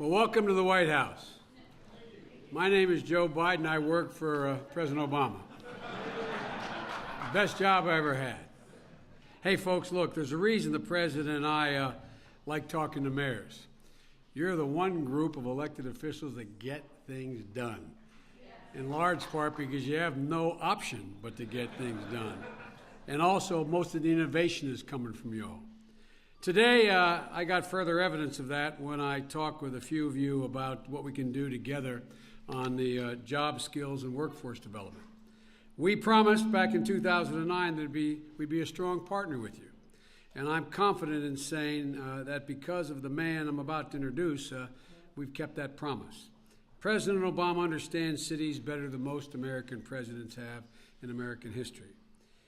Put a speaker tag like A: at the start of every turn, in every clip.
A: Well, welcome to the White House. My name is Joe Biden. I work for President Obama. Best job I ever had. Hey, folks, look, there's a reason the president and I like talking to mayors. You're the one group of elected officials that get things done, in large part because you have no option but to get things done. And also, most of the innovation is coming from you all. Today, I got further evidence of that when I talked with a few of you about what we can do together on the job skills and workforce development. We promised back in 2009 that we'd be a strong partner with you. And I'm confident in saying that because of the man I'm about to introduce, we've kept that promise. President Obama understands cities better than most American presidents have in American history.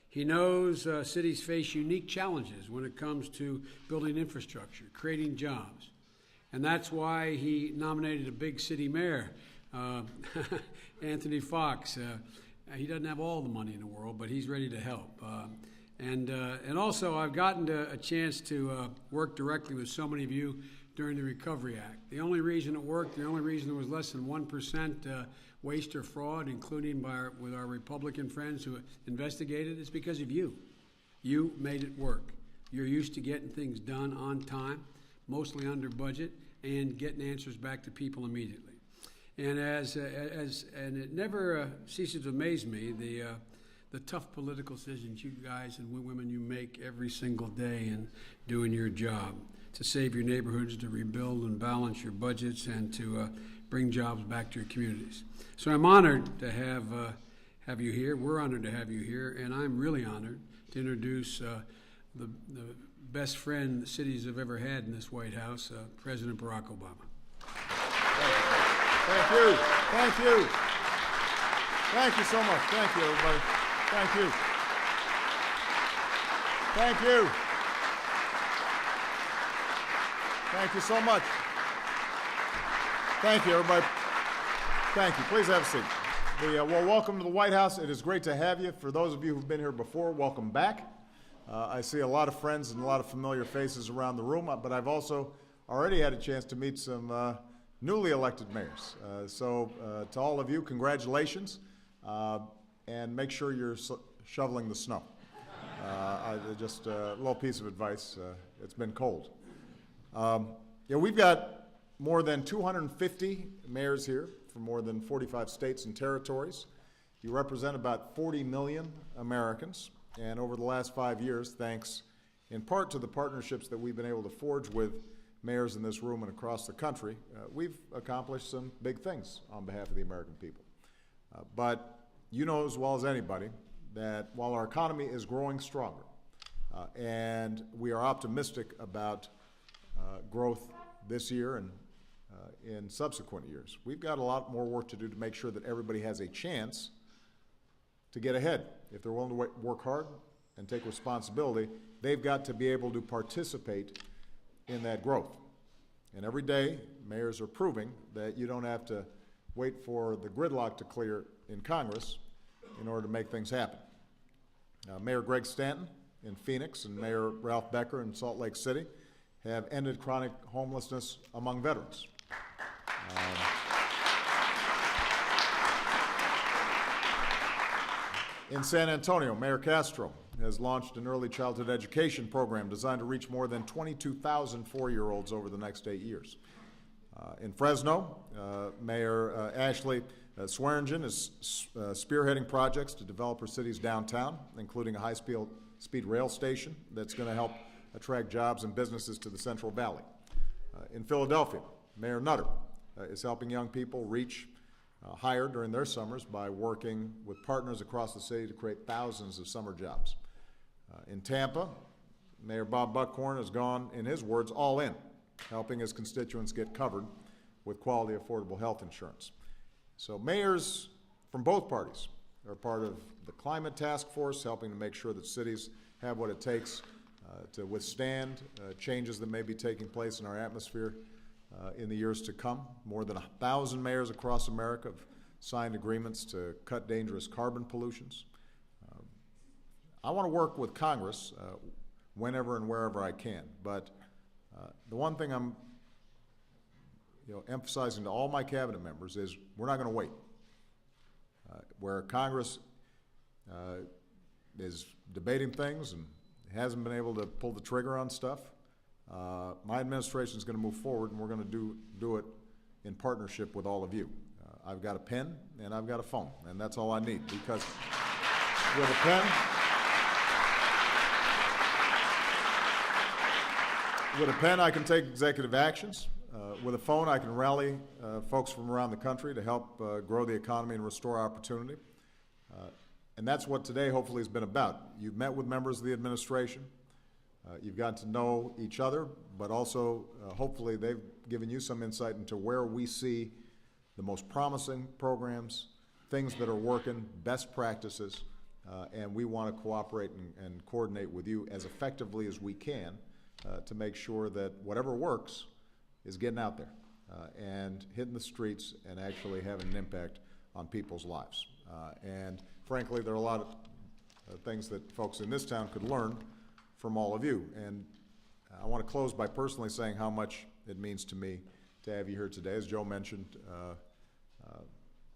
A: He knows cities face unique challenges when it comes to building infrastructure, creating jobs. And that's why he nominated a big city mayor, Anthony Fox. He doesn't have all the money in the world, but he's ready to help. And also, I've gotten a chance to work directly with so many of you during the Recovery Act. The only reason it worked, the only reason there was less than 1% waste or fraud, including with our Republican friends who investigated, is because of you. You made it work. You're used to getting things done on time, mostly under budget, and getting answers back to people immediately. And and it never ceases to amaze me the tough political decisions you guys and women you make every single day in doing your job to save your neighborhoods, to rebuild and balance your budgets, and to bring jobs back to your communities. So I'm honored to have you here. We're honored to have you here, and I'm really honored to introduce the best friend the cities have ever had in this White House, President Barack Obama.
B: Thank you. Thank you. Thank you so much. Thank you, everybody. Thank you. Thank you. Thank you so much. Thank you, everybody. Thank you. Please have a seat. Well, welcome to the White House. It is great to have you. For those of you who've been here before, welcome back. I see a lot of friends and a lot of familiar faces around the room, but I've also already had a chance to meet some newly elected mayors. So to all of you, congratulations, and make sure you're shoveling the snow. Just a little piece of advice. It's been cold. We've got more than 250 mayors here from more than 45 states and territories. You represent about 40 million Americans, and over the last 5 years, thanks in part to the partnerships that we've been able to forge with mayors in this room and across the country, we've accomplished some big things on behalf of the American people. But you know as well as anybody that while our economy is growing stronger and we are optimistic about growth this year and in subsequent years, we've got a lot more work to do to make sure that everybody has a chance to get ahead. If they're willing to work hard and take responsibility, they've got to be able to participate in that growth. And every day, mayors are proving that you don't have to wait for the gridlock to clear in Congress in order to make things happen. Mayor Greg Stanton in Phoenix and Mayor Ralph Becker in Salt Lake City have ended chronic homelessness among veterans. In San Antonio, Mayor Castro has launched an early childhood education program designed to reach more than 22,000 four-year-olds over the next 8 years. In Fresno, Mayor Ashley Swearingen is spearheading projects to develop her city's downtown, including a high-speed rail station that's going to help attract jobs and businesses to the Central Valley. In Philadelphia, Mayor Nutter is helping young people reach higher during their summers by working with partners across the city to create thousands of summer jobs. In Tampa, Mayor Bob Buckhorn has gone, in his words, all in, helping his constituents get covered with quality, affordable health insurance. So mayors from both parties are part of the climate task force, helping to make sure that cities have what it takes to withstand changes that may be taking place in our atmosphere in the years to come. More than 1,000 mayors across America have signed agreements to cut dangerous carbon pollutions. I want to work with Congress whenever and wherever I can, but the one thing I'm emphasizing to all my cabinet members is we're not going to wait. Where Congress is debating things and hasn't been able to pull the trigger on stuff, my administration is going to move forward, and we're going to do it in partnership with all of you. I've got a pen and I've got a phone, and that's all I need, because with a pen I can take executive actions. With a phone I can rally folks from around the country to help grow the economy and restore opportunity. And that's what today hopefully has been about. You've met with members of the administration. You've gotten to know each other, but also hopefully they've given you some insight into where we see the most promising programs, things that are working, best practices, and we want to cooperate and coordinate with you as effectively as we can to make sure that whatever works is getting out there and hitting the streets and actually having an impact on people's lives. And frankly, there are a lot of things that folks in this town could learn from all of you. And I want to close by personally saying how much it means to me to have you here today. As Joe mentioned,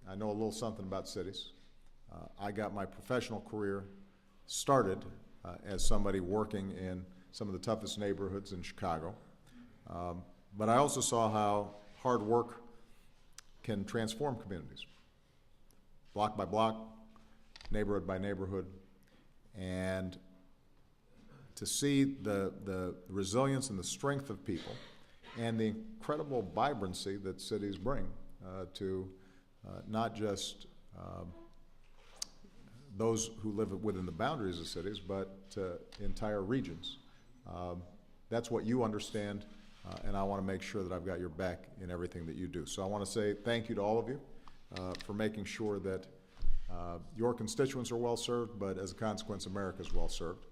B: I know a little something about cities. I got my professional career started as somebody working in some of the toughest neighborhoods in Chicago. But I also saw how hard work can transform communities, block by block, neighborhood by neighborhood, and to see the resilience and the strength of people and the incredible vibrancy that cities bring to not just those who live within the boundaries of cities, but entire regions. That's what you understand, and I want to make sure that I've got your back in everything that you do. So I want to say thank you to all of you for making sure that your constituents are well served, but as a consequence, America is well served.